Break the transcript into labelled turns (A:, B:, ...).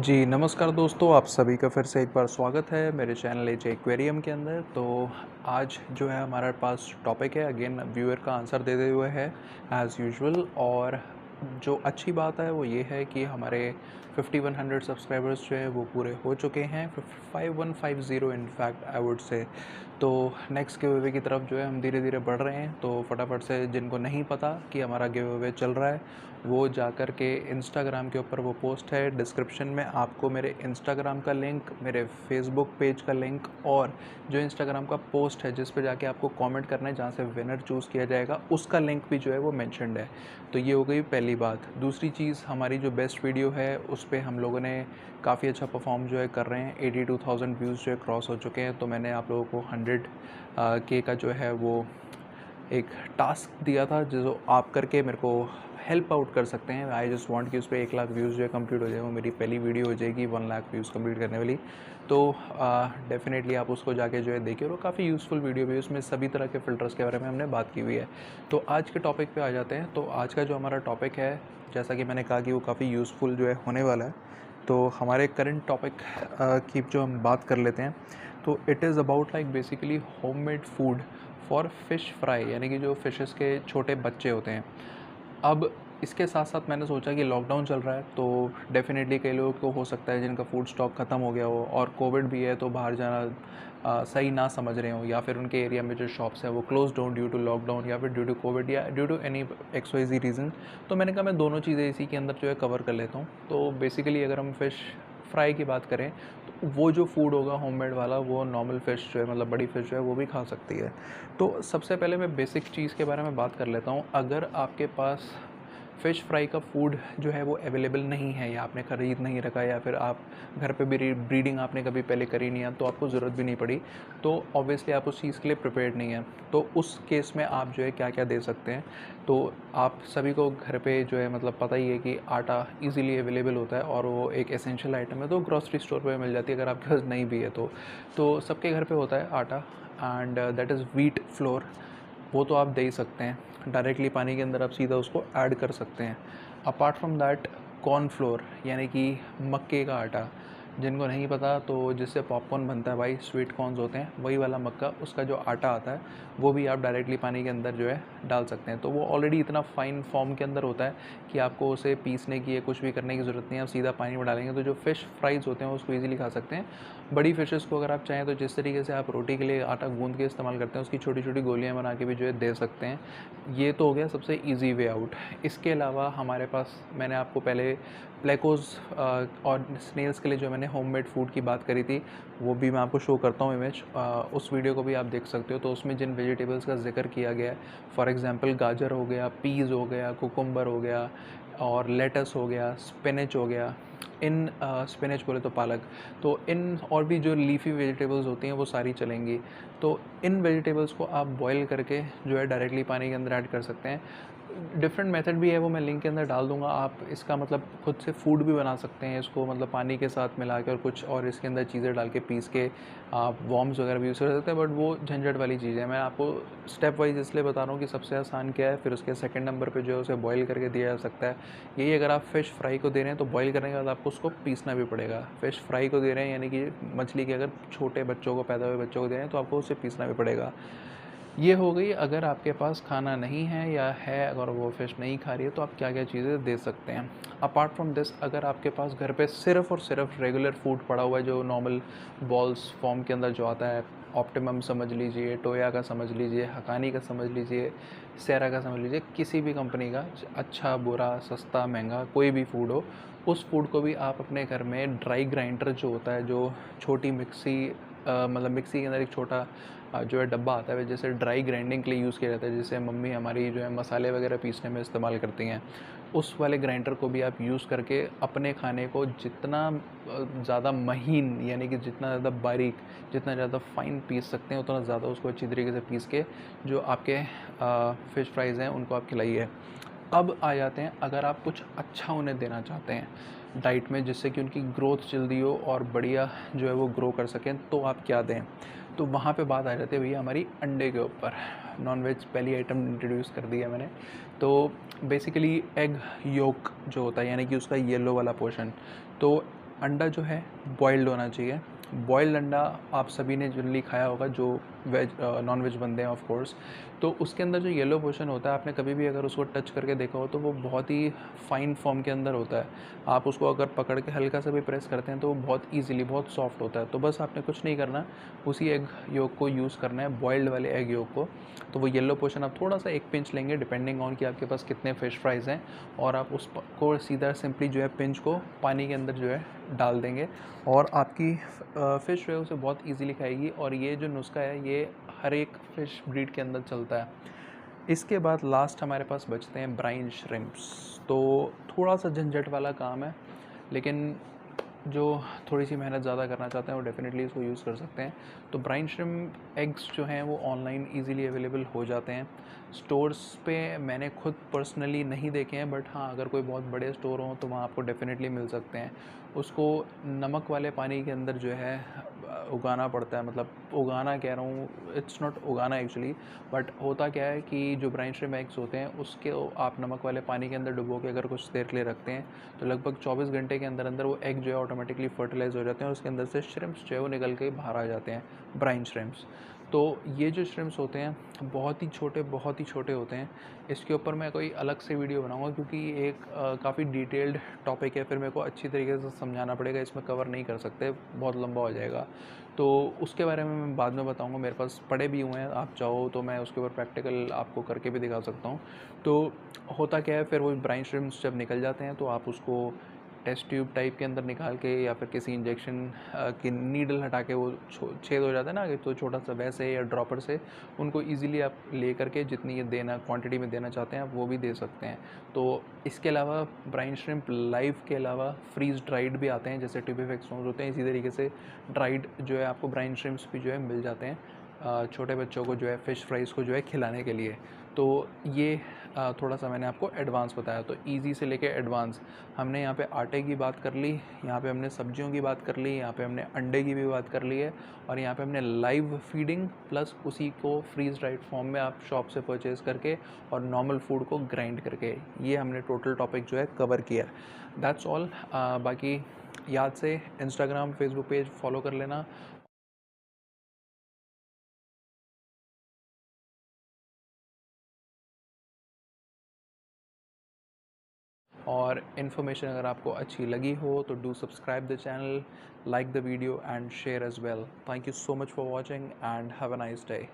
A: जी, नमस्कार दोस्तों, आप सभी का फिर से एक बार स्वागत है मेरे चैनल एजे एक्वेरियम के अंदर। तो आज जो है हमारे पास टॉपिक है, अगेन व्यूअर का आंसर देते हुए है एज़ यूजुअल। और जो अच्छी बात है वो ये है कि हमारे 5100 सब्सक्राइबर्स जो है वो पूरे हो चुके हैं, 5150 इनफैक्ट आई वुड से। तो नेक्स्ट गिव अवे की तरफ जो है हम धीरे धीरे बढ़ रहे हैं। तो फटाफट से जिनको नहीं पता कि हमारा गिव अवे चल रहा है, वो जा कर के इंस्टाग्राम के ऊपर वो पोस्ट है, डिस्क्रिप्शन में आपको मेरे इंस्टाग्राम का लिंक, मेरे फेसबुक पेज का लिंक और जो इंस्टाग्राम का पोस्ट है जिस पे जाके आपको कमेंट करना है जहाँ से विनर चूज़ किया जाएगा, उसका लिंक भी जो है वो मेंशन्ड है। तो ये हो गई पहली बात। दूसरी चीज़, हमारी जो बेस्ट वीडियो है उस पे हम लोगों ने काफ़ी अच्छा परफॉर्म जो है कर रहे हैं। 82,000 व्यूज़ जो है क्रॉस हो चुके हैं। तो मैंने आप लोगों को 100 के का जो है वो एक टास्क दिया था जो आप करके मेरे को हेल्प आउट कर सकते हैं। आई जस्ट वांट कि उस पर 1 लाख व्यूज़ जो है कंप्लीट हो जाए। वो मेरी पहली वीडियो हो जाएगी 1 लाख व्यूज़ कंप्लीट करने वाली। तो डेफिनेटली आप उसको जाके जो है देखिए, और वो काफ़ी यूज़फुल वीडियो भी है। उसमें सभी तरह के फ़िल्टर्स के बारे में हमने बात की हुई है। तो आज के टॉपिक पे आ जाते हैं। तो आज का जो हमारा टॉपिक है, जैसा कि मैंने कहा कि वो काफ़ी यूज़फुल जो है होने वाला है। तो हमारे करंट टॉपिक की जो हम बात कर लेते हैं, तो it is about like basically homemade food for fish fry, यानी कि जो फ़िशेस के छोटे बच्चे होते हैं। अब इसके साथ साथ मैंने सोचा कि लॉकडाउन चल रहा है, तो डेफ़िनेटली कई लोगों को हो सकता है जिनका फूड स्टॉक ख़त्म हो गया हो, और कोविड भी है तो बाहर जाना सही ना समझ रहे हो, या फिर उनके एरिया में जो शॉप्स हैं वो क्लोज्ड हो ड्यू टू लॉकडाउन या फिर ड्यू टू कोविड या due to any X Y Z reason. तो मैंने कहा मैं दोनों चीज़ें इसी के अंदर जो है कवर कर लेता हूँ। तो बेसिकली अगर हम फ़िश फ्राई की बात करें, तो वो जो फूड होगा होममेड वाला, वो नॉर्मल फ़िश जो है, मतलब बड़ी फ़िश जो है वो भी खा सकती है। तो सबसे पहले मैं बेसिक चीज़ के बारे में बात कर लेता हूँ। अगर आपके पास फ़िश फ्राई का फूड जो है वो अवेलेबल नहीं है, या आपने ख़रीद नहीं रखा, या फिर आप घर पे भी ब्रीडिंग आपने कभी पहले करी नहीं है, तो आपको ज़रूरत भी नहीं पड़ी, तो ऑब्वियसली आप उस चीज़ के लिए प्रिपेयर्ड नहीं है। तो उस केस में आप जो है क्या क्या दे सकते हैं। तो आप सभी को घर पे जो है मतलब पता ही है कि आटा इजीली अवेलेबल होता है, और वो एक एसेंशियल आइटम है, तो ग्रोसरी स्टोर पे मिल जाती है अगर आपके पास नहीं भी है तो सबके घर पे होता है आटा, and that is wheat flour. वो तो आप दे ही सकते हैं डायरेक्टली पानी के अंदर, आप सीधा उसको ऐड कर सकते हैं। Apart from that, corn flour यानी कि मक्के का आटा, जिनको नहीं पता तो जिससे पॉपकॉर्न बनता है भाई, स्वीट कॉर्न्स होते हैं, वही वाला मक्का, उसका जो आटा आता है वो भी आप डायरेक्टली पानी के अंदर जो है डाल सकते हैं। तो वो ऑलरेडी इतना फाइन फॉर्म के अंदर होता है कि आपको उसे पीसने की या कुछ भी करने की ज़रूरत नहीं है, आप सीधा पानी में डालेंगे तो जो फ़िश फ्राइज़ होते हैं उसको ईज़िली खा सकते हैं। बड़ी फ़िशेज़ को अगर आप चाहें तो जिस तरीके से आप रोटी के लिए आटा गूँध के इस्तेमाल करते हैं, उसकी छोटी-छोटी गोलियाँ बना के भी जो है दे सकते हैं। ये तो हो गया सबसे ईज़ी वे आउट। इसके अलावा हमारे पास, मैंने आपको पहले प्लेकोज़ और स्नेल्स के लिए जो मैंने होममेड फूड की बात करी थी, वो भी मैं आपको शो करता हूँ इमेज। उस वीडियो को भी आप देख सकते हो। तो उसमें जिन वेजिटेबल्स का ज़िक्र किया गया है, फॉर एग्ज़ाम्पल गाजर हो गया, पीज़ हो गया, कुकुम्बर हो गया, और लेटस हो गया, स्पिनच हो गया, इन स्पिनच बोले तो पालक, तो इन और भी जो लीफ़ी वेजिटेबल्स होती हैं वो सारी चलेंगी। तो इन वेजिटेबल्स को आप बॉयल करके जो है डायरेक्टली पानी के अंदर ऐड कर सकते हैं। डिफरेंट मेथड भी है, वो मैं लिंक के अंदर डाल दूँगा। आप इसका मतलब खुद से फूड भी बना सकते हैं इसको, मतलब पानी के साथ मिला के और कुछ और इसके अंदर चीज़ें डाल के पीस के आप वॉर्म्स वगैरह भी यूज़ कर सकते हैं, बट वो झंझट वाली चीज़ है। मैं आपको स्टेप वाइज़ इसलिए बता रहा हूँ कि सबसे आसान क्या है, फिर उसके सेकंड नंबर पे जो है उसे बॉयल करके दिया जा सकता है। यही अगर आप फ़िश फ्राई को दे रहे हैं तो बॉयल करने के बाद आपको उसको पीसना भी पड़ेगा। फ़िश फ्राई को दे रहे हैं यानी कि मछली के अगर छोटे बच्चों को, पैदा हुए बच्चों को दे रहे हैं, तो आपको उसे पीसना भी पड़ेगा। ये हो गई अगर आपके पास खाना नहीं है, या है अगर वो फ़िश नहीं खा रही है, तो आप क्या-क्या चीज़ें दे सकते हैं। अपार्ट फ्रॉम दिस, अगर आपके पास घर पे सिर्फ़ और सिर्फ़ रेगुलर फूड पड़ा हुआ है, जो नॉर्मल बॉल्स फॉर्म के अंदर जो आता है, ऑप्टिमम समझ लीजिए, टोया का समझ लीजिए, हकानी का समझ लीजिए, सेरा का समझ लीजिए, किसी भी कंपनी का, अच्छा, बुरा, सस्ता, महँगा, कोई भी फूड हो, उस फूड को भी आप अपने घर में ड्राई ग्राइंडर जो होता है, जो छोटी मिक्सी, मतलब मिक्सी के अंदर एक छोटा जो है डब्बा आता है, जैसे ड्राई ग्राइंडिंग के लिए यूज़ किया जाता है, जिसे मम्मी हमारी जो है मसाले वगैरह पीसने में इस्तेमाल करती हैं। उस वाले ग्राइंडर को भी आप यूज़ करके अपने खाने को जितना ज़्यादा महीन, यानी कि जितना ज़्यादा बारीक, जितना ज़्यादा फाइन पीस सकते हैं, उतना ज़्यादा उसको अच्छी तरीके से पीस के जो आपके फ़िश फ्राइज़ हैं उनको आप खिलाइए। अब आ जाते हैं, अगर आप कुछ अच्छा उन्हें देना चाहते हैं डाइट में, जिससे कि उनकी ग्रोथ जल्दी हो और बढ़िया जो है वो ग्रो कर सकें, तो आप क्या दें। तो वहाँ पे बात आ जाती है भैया हमारी अंडे के ऊपर। नॉनवेज पहली आइटम इंट्रोड्यूस कर दिया मैंने। तो बेसिकली एग योक जो होता है, यानी कि उसका येलो वाला पोर्शन, तो अंडा जो है बॉइल्ड होना चाहिए। बॉइल्ड अंडा आप सभी ने जनरली खाया होगा जो वेज नॉन वेज बनते हैं ऑफ कोर्स। तो उसके अंदर जो येलो पोर्शन होता है, आपने कभी भी अगर उसको टच करके देखा हो तो वो बहुत ही फाइन फॉर्म के अंदर होता है। आप उसको अगर पकड़ के हल्का सा भी प्रेस करते हैं तो वो बहुत ईजिली बहुत सॉफ्ट होता है। तो बस आपने कुछ नहीं करना, उसी एग योक को यूज़ करना है, बॉइल्ड वाले एग योक को। तो वो येलो पोर्शन आप थोड़ा सा 1 पिंच लेंगे डिपेंडिंग ऑन कि आपके पास कितने फ़िश फ्राइज़ हैं, और आप उसको सीधा सिंपली जो है पिंच को पानी के अंदर जो है डाल देंगे, और आपकी फ़िश जो है उसे बहुत ईज़िली खाएगी। और ये जो नुस्खा है ये हर एक फ़िश ब्रीड के अंदर चलता है। इसके बाद लास्ट हमारे पास बचते हैं ब्राइन श्रिम्प्स। तो थोड़ा सा झंझट वाला काम है, लेकिन जो थोड़ी सी मेहनत ज़्यादा करना चाहते हैं वो डेफ़िनेटली इसको यूज़ कर सकते हैं। तो ब्राइन श्रिम्प एग्स जो हैं वो ऑनलाइन ईज़िली अवेलेबल हो जाते हैं। स्टोर्स पे मैंने खुद पर्सनली नहीं देखे हैं, बट हाँ, अगर कोई बहुत बड़े स्टोर हों तो वहाँ आपको डेफ़िनेटली मिल सकते हैं। उसको नमक वाले पानी के अंदर जो है उगाना पड़ता है, मतलब उगाना कह रहा हूँ, इट्स नॉट उगाना एक्चुअली, बट होता क्या है कि जो ब्राइन श्रिम्प एग्स होते हैं उसके आप नमक वाले पानी के अंदर डुबो के अगर कुछ देर के लिए रखते हैं तो लगभग 24 घंटे के अंदर अंदर वो एग जो है ऑटोमेटिकली फर्टिलाइज हो जाते हैं और उसके अंदर से श्रिम्प्स जो है वो निकल के बाहर आ जाते हैं, ब्राइन श्रिम्प्स। तो ये जो श्रिम्प्स होते हैं बहुत ही छोटे होते हैं। इसके ऊपर मैं कोई अलग से वीडियो बनाऊंगा, क्योंकि एक काफ़ी डिटेल्ड टॉपिक है, फिर मेरे को अच्छी तरीके से समझाना पड़ेगा, इसमें कवर नहीं कर सकते, बहुत लंबा हो जाएगा। तो उसके बारे में मैं बाद में बताऊंगा, मेरे पास पड़े भी हुए हैं, आप चाहो तो मैं उसके ऊपर प्रैक्टिकल आपको करके भी दिखा सकता हूँ। तो होता क्या है, फिर वो ब्राइन श्रिम्प्स जब निकल जाते हैं तो आप उसको टेस्ट ट्यूब टाइप के अंदर निकाल के या फिर किसी इंजेक्शन की नीडल हटा के वो छेद हो जाता है ना, तो छोटा सा वैसे या ड्रॉपर से उनको इजीली आप ले करके जितनी ये देना क्वांटिटी में देना चाहते हैं आप वो भी दे सकते हैं। तो इसके अलावा ब्राइन श्रिम्प लाइव के अलावा फ्रीज ड्राइड भी आते हैं, जैसे ट्यूबिफेक्सोन्स होते हैं, इसी तरीके से ड्राइड जो है आपको ब्राइन श्रिम्प्स भी जो है मिल जाते हैं छोटे बच्चों को जो है फ़िश फ्राइज़ को जो है खिलाने के लिए। तो ये थोड़ा सा मैंने आपको एडवांस बताया। तो इजी से लेके एडवांस हमने यहाँ पे आटे की बात कर ली, यहाँ पे हमने सब्जियों की बात कर ली, यहाँ पे हमने अंडे की भी बात कर ली है, और यहाँ पे हमने लाइव फीडिंग प्लस उसी को फ्रीज ड्राइड फॉर्म में आप शॉप से परचेज़ करके और नॉर्मल फूड को ग्राइंड करके, ये हमने टोटल टॉपिक जो है कवर किया। That's all. बाकी याद से इंस्टाग्राम फेसबुक पेज फॉलो कर लेना, और इन्फॉर्मेशन अगर आपको अच्छी लगी हो तो do subscribe the channel, like the video and share as well. Thank you so much for watching and have a nice day.